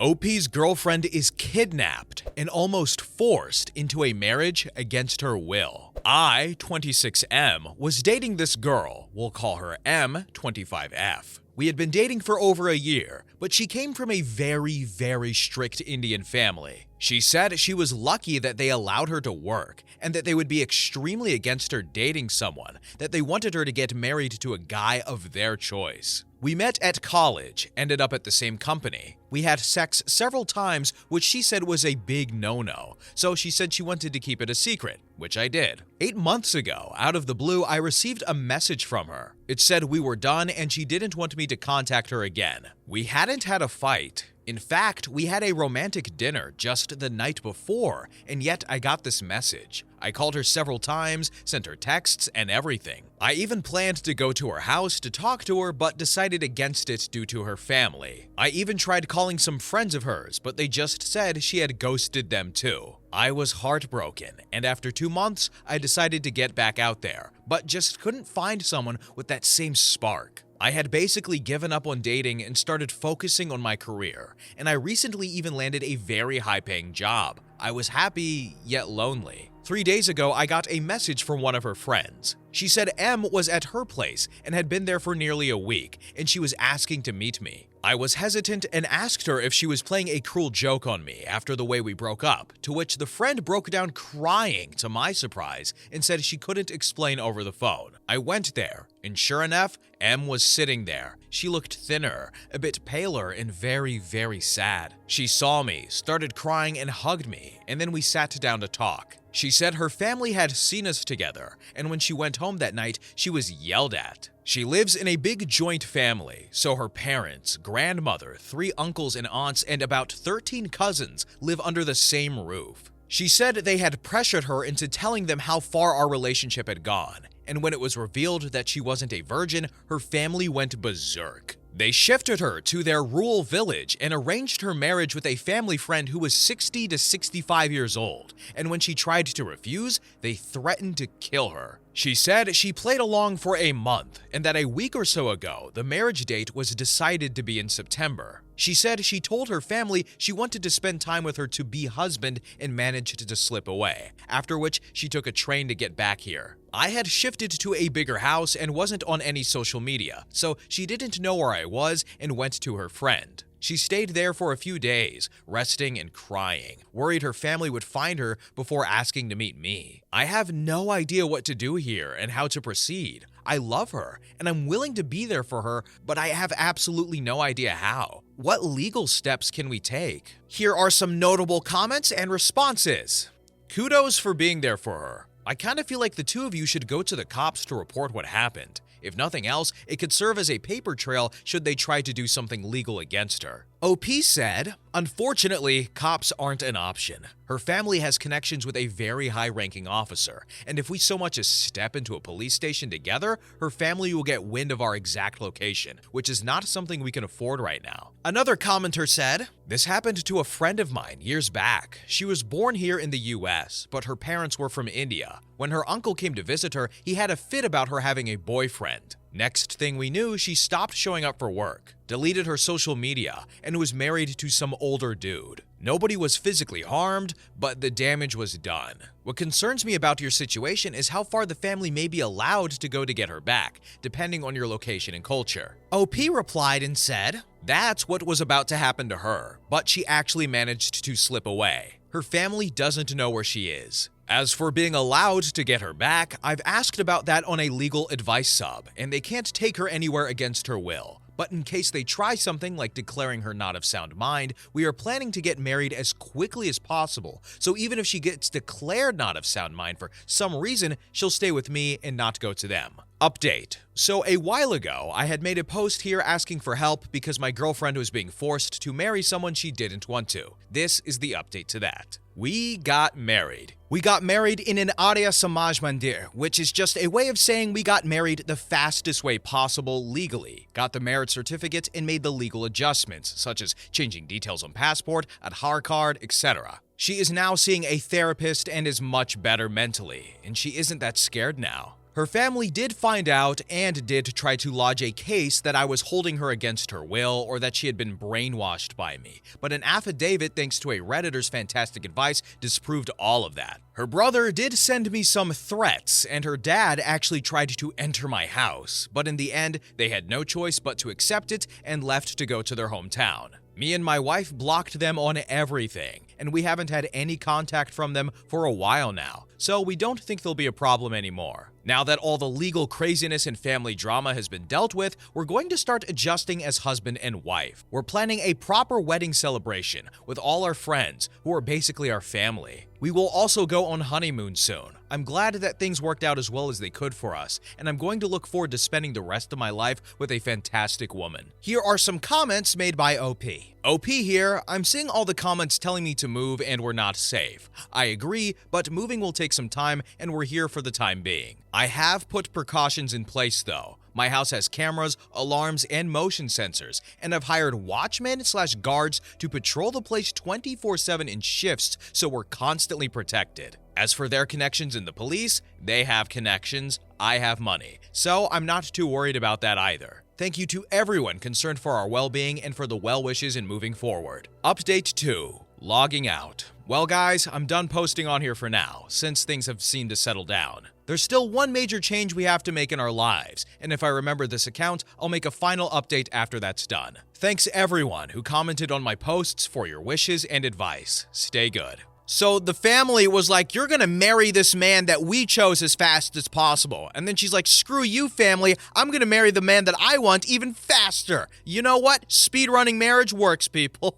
OP's girlfriend is kidnapped and almost forced into a marriage against her will. I, 26M, was dating this girl, we'll call her M, 25F. We had been dating for over a year, but she came from a very strict Indian family. She said she was lucky that they allowed her to work, and that they would be extremely against her dating someone, that they wanted her to get married to a guy of their choice. We met at college, ended up at the same company. We had sex several times, which she said was a big no-no, so she said she wanted to keep it a secret, which I did. 8 months ago, out of the blue, I received a message from her. It said we were done and she didn't want me to contact her again. We hadn't had a fight. In fact, we had a romantic dinner just the night before, and yet I got this message. I called her several times, sent her texts, and everything. I even planned to go to her house to talk to her, but decided against it due to her family. I even tried calling some friends of hers, but they just said she had ghosted them too. I was heartbroken, and after 2 months, I decided to get back out there, but just couldn't find someone with that same spark. I had basically given up on dating and started focusing on my career, and I recently even landed a very high-paying job. I was happy, yet lonely. 3 days ago, I got a message from one of her friends. She said M was at her place and had been there for nearly a week, and she was asking to meet me. I was hesitant and asked her if she was playing a cruel joke on me after the way we broke up, to which the friend broke down crying to my surprise and said she couldn't explain over the phone. I went there, and sure enough, M was sitting there. She looked thinner, a bit paler, and very sad. She saw me, started crying, and hugged me, and then we sat down to talk. She said her family had seen us together, and when she went home that night, she was yelled at. She lives in a big joint family, so her parents, grandmother, 3 uncles and aunts, and about 13 cousins live under the same roof. She said they had pressured her into telling them how far our relationship had gone, and when it was revealed that she wasn't a virgin, her family went berserk. They shifted her to their rural village and arranged her marriage with a family friend who was 60 to 65 years old, and when she tried to refuse, they threatened to kill her. She said she played along for a month, and that a week or so ago, the marriage date was decided to be in September. She said she told her family she wanted to spend time with her to-be husband and managed to slip away, after which she took a train to get back here. I had shifted to a bigger house and wasn't on any social media, so she didn't know where I was and went to her friend. She stayed there for a few days, resting and crying, worried her family would find her before asking to meet me. I have no idea what to do here and how to proceed. I love her, and I'm willing to be there for her, but I have absolutely no idea how. What legal steps can we take? Here are some notable comments and responses. Kudos for being there for her. I kind of feel like the two of you should go to the cops to report what happened. If nothing else, it could serve as a paper trail should they try to do something legal against her. OP said, unfortunately, cops aren't an option. Her family has connections with a very high-ranking officer, and if we so much as step into a police station together, her family will get wind of our exact location, which is not something we can afford right now. Another commenter said, this happened to a friend of mine years back. She was born here in the US, but her parents were from India. When her uncle came to visit her, he had a fit about her having a boyfriend. Next thing we knew, she stopped showing up for work, deleted her social media, and was married to some older dude. Nobody was physically harmed, but the damage was done. What concerns me about your situation is how far the family may be allowed to go to get her back, depending on your location and culture. OP replied and said, that's what was about to happen to her, but she actually managed to slip away. Her family doesn't know where she is. As for being allowed to get her back, I've asked about that on a legal advice sub, and they can't take her anywhere against her will. But in case they try something like declaring her not of sound mind, we are planning to get married as quickly as possible, so even if she gets declared not of sound mind for some reason, she'll stay with me and not go to them. Update. So a while ago, I had made a post here asking for help because my girlfriend was being forced to marry someone she didn't want to. This is the update to that. We got married. We got married in an Arya Samaj Mandir, which is just a way of saying we got married the fastest way possible legally, got the marriage certificate, and made the legal adjustments, such as changing details on passport, Aadhaar card, etc. She is now seeing a therapist and is much better mentally, and she isn't that scared now. Her family did find out and did try to lodge a case that I was holding her against her will or that she had been brainwashed by me, but an affidavit thanks to a Redditor's fantastic advice disproved all of that. Her brother did send me some threats, and her dad actually tried to enter my house, but in the end, they had no choice but to accept it and left to go to their hometown. Me and my wife blocked them on everything, and we haven't had any contact from them for a while now, so we don't think there'll be a problem anymore. Now that all the legal craziness and family drama has been dealt with, we're going to start adjusting as husband and wife. We're planning a proper wedding celebration with all our friends, who are basically our family. We will also go on honeymoon soon. I'm glad that things worked out as well as they could for us, and I'm going to look forward to spending the rest of my life with a fantastic woman. Here are some comments made by OP. OP here, I'm seeing all the comments telling me to move and we're not safe. I agree, but moving will take some time and we're here for the time being. I have put precautions in place though. My house has cameras, alarms, and motion sensors, and I've hired watchmen/guards to patrol the place 24/7 in shifts so we're constantly protected. As for their connections in the police, they have connections, I have money, so I'm not too worried about that either. Thank you to everyone concerned for our well-being and for the well wishes in moving forward. Update 2. Logging out. Well guys, I'm done posting on here for now, since things have seemed to settle down. There's still one major change we have to make in our lives, and if I remember this account, I'll make a final update after that's done. Thanks everyone who commented on my posts for your wishes and advice. Stay good. So the family was like, you're gonna marry this man that we chose as fast as possible. And then she's like, screw you, family. I'm gonna marry the man that I want even faster. You know what? Speedrunning marriage works, people.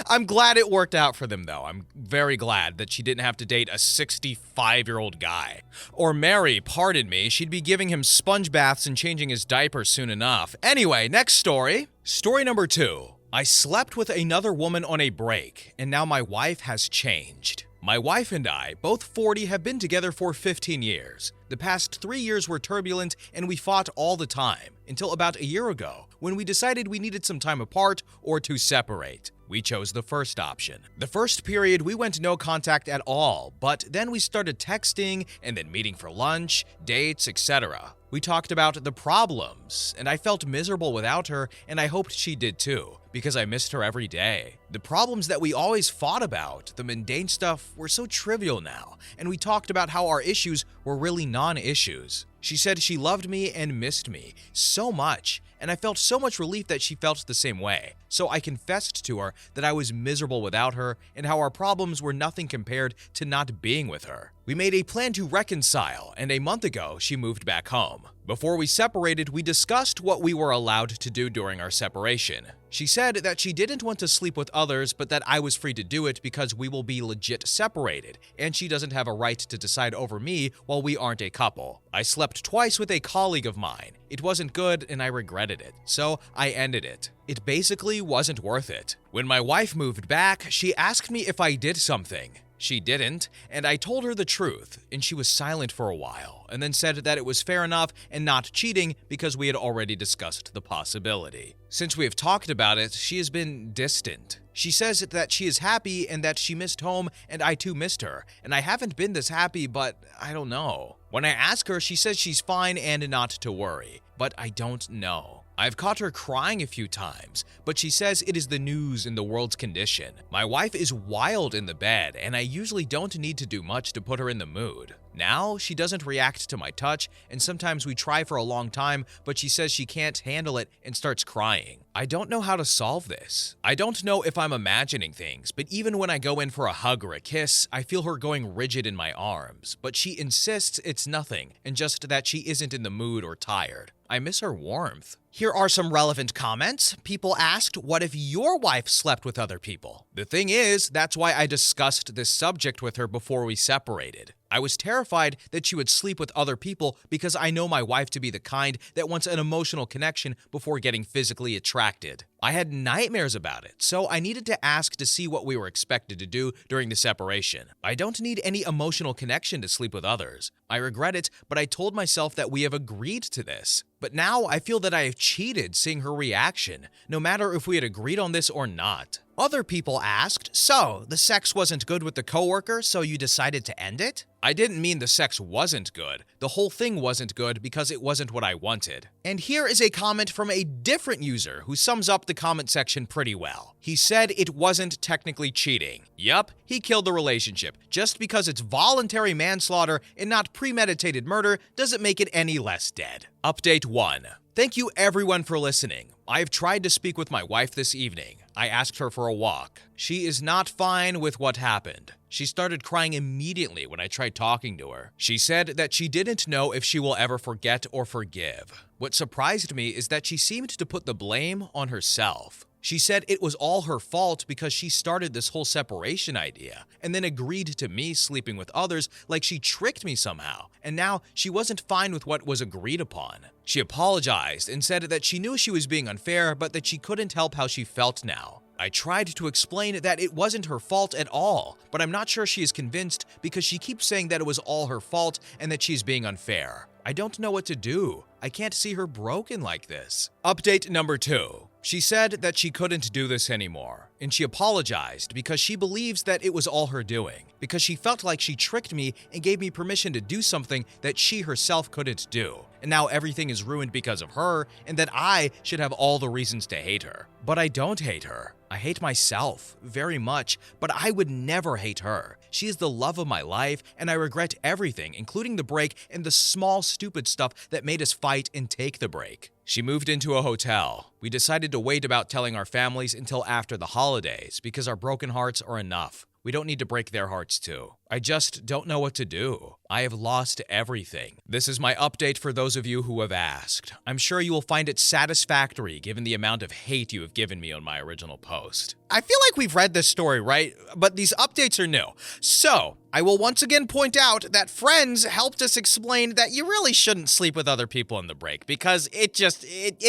I'm glad it worked out for them, though. I'm very glad that she didn't have to date a 65-year-old guy. Or marry, pardon me. She'd be giving him sponge baths and changing his diaper soon enough. Anyway, next story. Story number 2. I slept with another woman on a break, and now my wife has changed. My wife and I, both 40, have been together for 15 years. The past 3 years were turbulent, and we fought all the time, until about a year ago, when we decided we needed some time apart or to separate. We chose the first option. The first period, we went no contact at all, but then we started texting and then meeting for lunch, dates, etc. We talked about the problems, and I felt miserable without her, and I hoped she did too, because I missed her every day. The problems that we always fought about, the mundane stuff, were so trivial now, and we talked about how our issues were really non-issues. She said she loved me and missed me so much, and I felt so much relief that she felt the same way. So I confessed to her that I was miserable without her and how our problems were nothing compared to not being with her. We made a plan to reconcile, and a month ago, she moved back home. Before we separated, we discussed what we were allowed to do during our separation. She said that she didn't want to sleep with others, but that I was free to do it because we will be legit separated, and she doesn't have a right to decide over me while we aren't a couple. I slept twice with a colleague of mine. It wasn't good, and I regretted it, so I ended it. It basically wasn't worth it. When my wife moved back, she asked me if I did something. She didn't, and I told her the truth, and she was silent for a while, and then said that it was fair enough and not cheating because we had already discussed the possibility. Since we have talked about it, she has been distant. She says that she is happy and that she missed home, and I too missed her, and I haven't been this happy, but I don't know. When I ask her, she says she's fine and not to worry, but I don't know. I've caught her crying a few times, but she says it is the news and the world's condition. My wife is wild in the bed, and I usually don't need to do much to put her in the mood. Now, she doesn't react to my touch, and sometimes we try for a long time, but she says she can't handle it and starts crying. I don't know how to solve this. I don't know if I'm imagining things, but even when I go in for a hug or a kiss, I feel her going rigid in my arms, but she insists it's nothing, and just that she isn't in the mood or tired. I miss her warmth. Here are some relevant comments. People asked, what if your wife slept with other people? The thing is, that's why I discussed this subject with her before we separated. I was terrified that she would sleep with other people because I know my wife to be the kind that wants an emotional connection before getting physically attracted. I had nightmares about it, so I needed to ask to see what we were expected to do during the separation. I don't need any emotional connection to sleep with others. I regret it, but I told myself that we have agreed to this. But now I feel that I have cheated seeing her reaction, no matter if we had agreed on this or not. Other people asked, so, the sex wasn't good with the coworker, so you decided to end it? I didn't mean the sex wasn't good. The whole thing wasn't good because it wasn't what I wanted. And here is a comment from a different user who sums up the comment section pretty well. He said it wasn't technically cheating. Yup, he killed the relationship. Just because it's voluntary manslaughter and not premeditated murder doesn't make it any less dead. Update 1. Thank you everyone for listening. I've tried to speak with my wife this evening. I asked her for a walk. She is not fine with what happened. She started crying immediately when I tried talking to her. She said that she didn't know if she will ever forget or forgive. What surprised me is that she seemed to put the blame on herself. She said it was all her fault because she started this whole separation idea and then agreed to me sleeping with others like she tricked me somehow, and now she wasn't fine with what was agreed upon. She apologized and said that she knew she was being unfair, but that she couldn't help how she felt now. I tried to explain that it wasn't her fault at all, but I'm not sure she is convinced because she keeps saying that it was all her fault and that she's being unfair. I don't know what to do. I can't see her broken like this. Update number 2. She said that she couldn't do this anymore, and she apologized because she believes that it was all her doing, because she felt like she tricked me and gave me permission to do something that she herself couldn't do. And now everything is ruined because of her, and that I should have all the reasons to hate her. But I don't hate her. I hate myself very much, but I would never hate her. She is the love of my life, and I regret everything, including the break and the small stupid stuff that made us fight and take the break. She moved into a hotel. We decided to wait about telling our families until after the holidays because our broken hearts are enough. We don't need to break their hearts too. I just don't know what to do. I have lost everything. This is my update for those of you who have asked. I'm sure you will find it satisfactory given the amount of hate you have given me on my original post. I feel like we've read this story, right? But these updates are new. So, I will once again point out that friends helped us explain that you really shouldn't sleep with other people in the break because it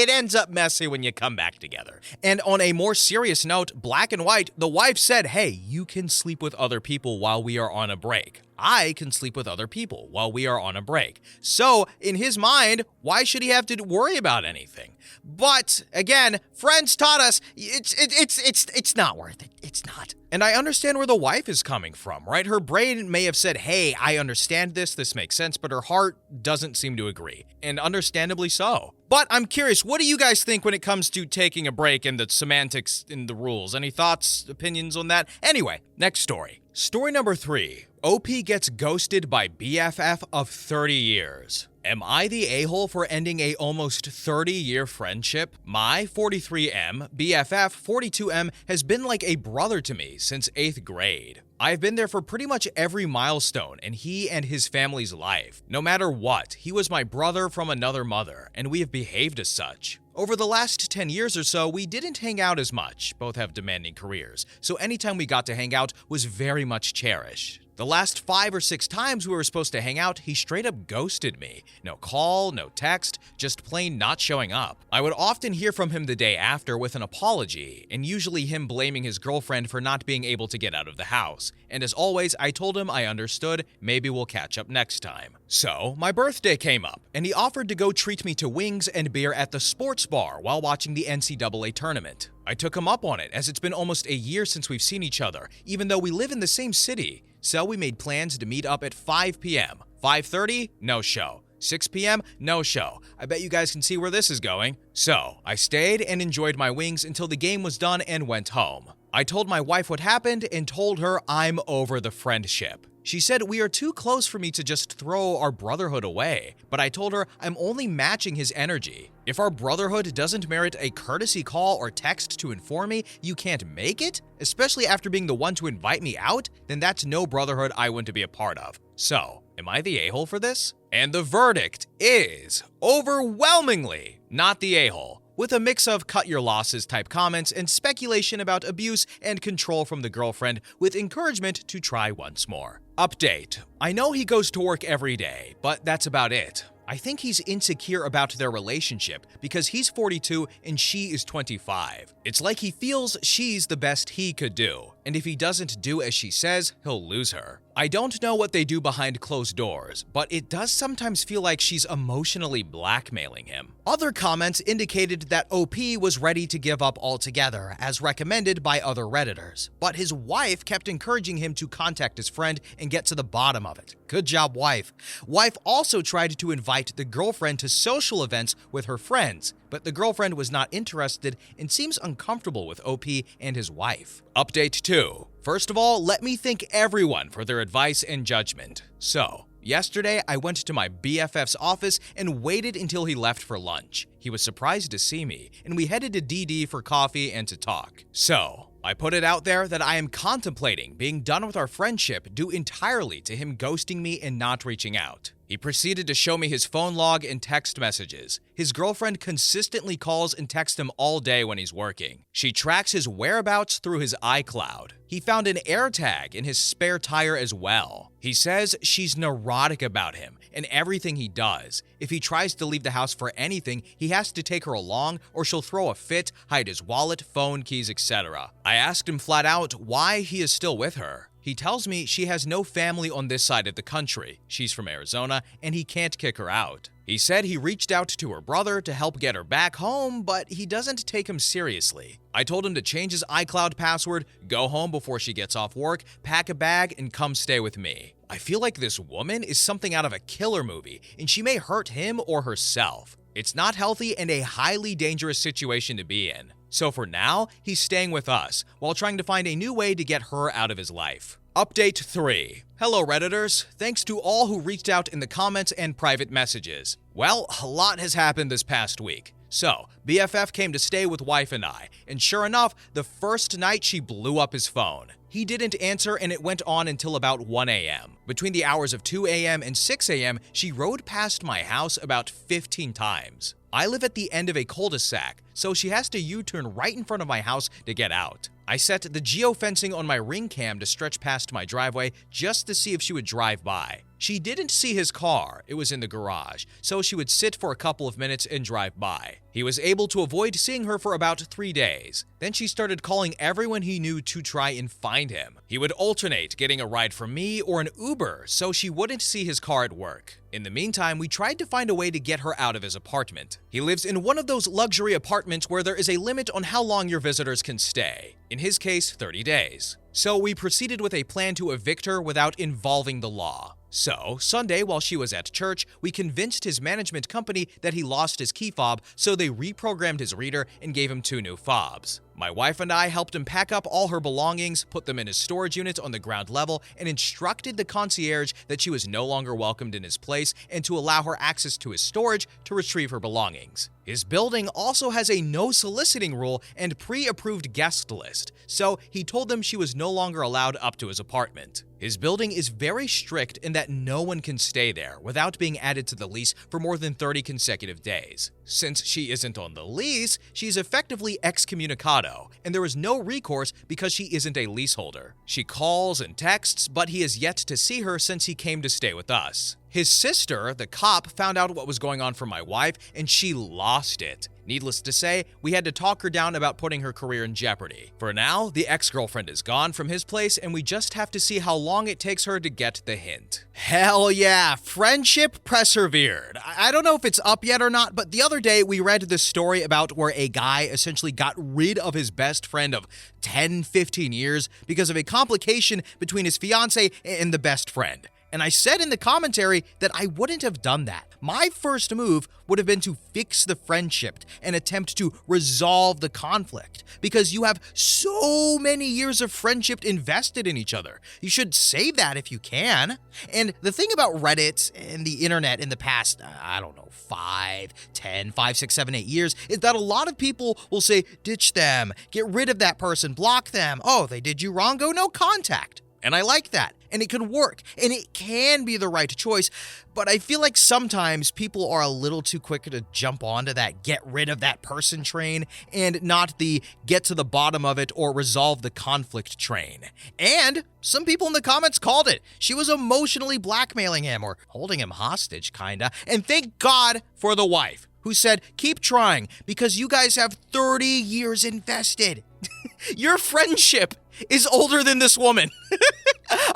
ends up messy when you come back together. And on a more serious note, black and white, the wife said, hey, you can sleep with other people while we are on a break. I can sleep with other people while we are on a break. So, in his mind, why should he have to worry about anything? But, again, friends taught us it's not worth it. It's not. And I understand where the wife is coming from, right? Her brain may have said, hey, I understand this makes sense, but her heart doesn't seem to agree. And understandably so. But I'm curious, what do you guys think when it comes to taking a break and the semantics in the rules? Any thoughts, opinions on that? Anyway, next story. Story number 3. OP gets ghosted by BFF of 30 years. Am I the a-hole for ending a almost 30-year friendship? My 43M, BFF 42M has been like a brother to me since 8th grade. I've been there for pretty much every milestone in he and his family's life. No matter what, he was my brother from another mother, and we have behaved as such. Over the last 10 years or so, we didn't hang out as much. Both have demanding careers, so anytime we got to hang out was very much cherished. The last 5 or 6 times we were supposed to hang out, he straight up ghosted me. No call, no text, just plain not showing up. I would often hear from him the day after with an apology, and usually him blaming his girlfriend for not being able to get out of the house. And as always, I told him I understood, maybe we'll catch up next time. So, my birthday came up, and he offered to go treat me to wings and beer at the sports bar while watching the NCAA tournament. I took him up on it, as it's been almost a year since we've seen each other, even though we live in the same city. So we made plans to meet up at 5 p.m. 5:30, no show. 6 p.m., no show. I bet you guys can see where this is going. So, I stayed and enjoyed my wings until the game was done and went home. I told my wife what happened and told her I'm over the friendship. She said we are too close for me to just throw our brotherhood away, but I told her I'm only matching his energy. If our brotherhood doesn't merit a courtesy call or text to inform me you can't make it, especially after being the one to invite me out, then that's no brotherhood I want to be a part of. So, am I the a-hole for this? And the verdict is overwhelmingly not the a-hole, with a mix of cut your losses type comments and speculation about abuse and control from the girlfriend with encouragement to try once more. Update. I know he goes to work every day, but that's about it. I think he's insecure about their relationship because he's 42 and she is 25. It's like he feels she's the best he could do. and if he doesn't do as she says, he'll lose her. I don't know what they do behind closed doors, but it does sometimes feel like she's emotionally blackmailing him. Other comments indicated that OP was ready to give up altogether, as recommended by other Redditors, but his wife kept encouraging him to contact his friend and get to the bottom of it. Good job, wife. Wife also tried to invite the girlfriend to social events with her friends, but the girlfriend was not interested and seems uncomfortable with OP and his wife. Update 2. First of all, let me thank everyone for their advice and judgment. So, yesterday I went to my BFF's office and waited until he left for lunch. He was surprised to see me, and we headed to DD for coffee and to talk. So, I put it out there that I am contemplating being done with our friendship due entirely to him ghosting me and not reaching out. He proceeded to show me his phone log and text messages. His girlfriend consistently calls and texts him all day when he's working. She tracks his whereabouts through his iCloud. He found an AirTag in his spare tire as well. He says she's neurotic about him and everything he does. If he tries to leave the house for anything, he has to take her along or she'll throw a fit, hide his wallet, phone, keys, etc. I asked him flat out why he is still with her. He tells me she has no family on this side of the country. She's from Arizona, and he can't kick her out. He said he reached out to her brother to help get her back home, but he doesn't take him seriously. I told him to change his iCloud password, go home before she gets off work, pack a bag, and come stay with me. I feel like this woman is something out of a killer movie, and she may hurt him or herself. It's not healthy and a highly dangerous situation to be in. So for now, he's staying with us, while trying to find a new way to get her out of his life. Update 3. Hello Redditors, thanks to all who reached out in the comments and private messages. Well, a lot has happened this past week. So, BFF came to stay with wife and I, and sure enough, the first night she blew up his phone. He didn't answer and it went on until about 1 a.m. Between the hours of 2 a.m. and 6 a.m., she rode past my house about 15 times. I live at the end of a cul-de-sac, so she has to U-turn right in front of my house to get out. I set the geofencing on my ring cam to stretch past my driveway just to see if she would drive by. She didn't see his car, it was in the garage, so she would sit for a couple of minutes and drive by. He was able to avoid seeing her for about 3 days. Then she started calling everyone he knew to try and find him. He would alternate getting a ride from me or an Uber so she wouldn't see his car at work. In the meantime, we tried to find a way to get her out of his apartment. He lives in one of those luxury apartments where there is a limit on how long your visitors can stay. In his case, 30 days. So we proceeded with a plan to evict her without involving the law. So, Sunday while she was at church, we convinced his management company that he lost his key fob, so they reprogrammed his reader and gave him 2 new fobs. My wife and I helped him pack up all her belongings, put them in his storage unit on the ground level, and instructed the concierge that she was no longer welcomed in his place and to allow her access to his storage to retrieve her belongings. His building also has a no soliciting rule and pre-approved guest list, so he told them she was no longer allowed up to his apartment. His building is very strict in that no one can stay there without being added to the lease for more than 30 consecutive days. Since she isn't on the lease, she's effectively excommunicado, and there is no recourse because she isn't a leaseholder. She calls and texts, but he has yet to see her since he came to stay with us. His sister, the cop, found out what was going on for my wife, and she lost it. Needless to say, we had to talk her down about putting her career in jeopardy. For now, the ex-girlfriend is gone from his place, and we just have to see how long it takes her to get the hint. Hell yeah, friendship persevered. I don't know if it's up yet or not, but the other day we read this story about where a guy essentially got rid of his best friend of 10, 15 years because of a complication between his fiance and the best friend. And I said in the commentary that I wouldn't have done that. My first move would have been to fix the friendship and attempt to resolve the conflict, because you have so many years of friendship invested in each other. You should save that if you can. And the thing about Reddit and the internet in the past, I don't know, 5, 10, 5, 6, 7, 8 years, is that a lot of people will say, ditch them, get rid of that person, block them. Oh, they did you wrong, go no contact. And I like that. And it can work. And it can be the right choice. But I feel like sometimes people are a little too quick to jump onto that get rid of that person train and not the get to the bottom of it or resolve the conflict train. And some people in the comments called it. She was emotionally blackmailing him or holding him hostage, kinda. And thank God for the wife, who said, "Keep trying because you guys have 30 years invested." Your friendship is older than this woman.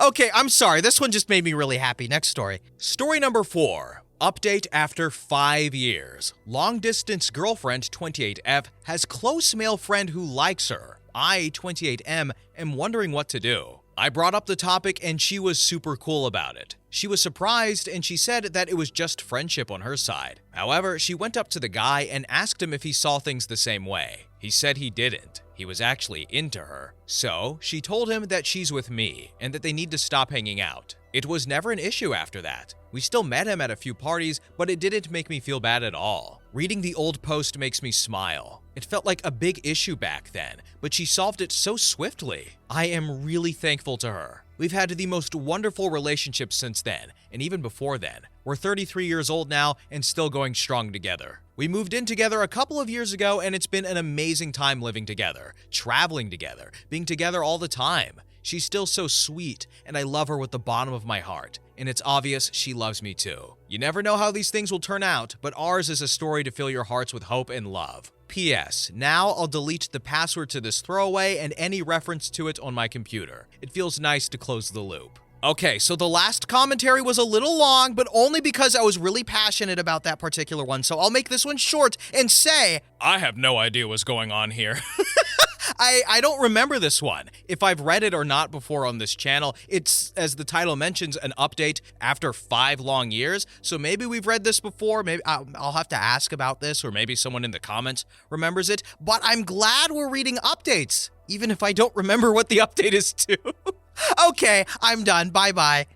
Okay, I'm sorry. This one just made me really happy. Next story. Story number 4. Update after 5 years. Long-distance girlfriend 28F has close male friend who likes her. I, 28M, am wondering what to do. I brought up the topic and she was super cool about it. She was surprised and she said that it was just friendship on her side. However, she went up to the guy and asked him if he saw things the same way. He said he didn't. He was actually into her. So, she told him that she's with me and that they need to stop hanging out. It was never an issue after that. We still met him at a few parties, but it didn't make me feel bad at all. Reading the old post makes me smile. It felt like a big issue back then, but she solved it so swiftly. I am really thankful to her. We've had the most wonderful relationship since then, and even before then. We're 33 years old now and still going strong together. We moved in together a couple of years ago and it's been an amazing time living together, traveling together, being together all the time. She's still so sweet, and I love her with the bottom of my heart, and it's obvious she loves me too. You never know how these things will turn out, but ours is a story to fill your hearts with hope and love. P.S. Now I'll delete the password to this throwaway and any reference to it on my computer. It feels nice to close the loop. Okay, so the last commentary was a little long, but only because I was really passionate about that particular one, so I'll make this one short and say, I have no idea what's going on here. I don't remember this one. If I've read it or not before on this channel, it's, as the title mentions, an update after 5 long years. So maybe we've read this before. Maybe I'll have to ask about this, or maybe someone in the comments remembers it. But I'm glad we're reading updates, even if I don't remember what the update is to. Okay, I'm done. Bye-bye.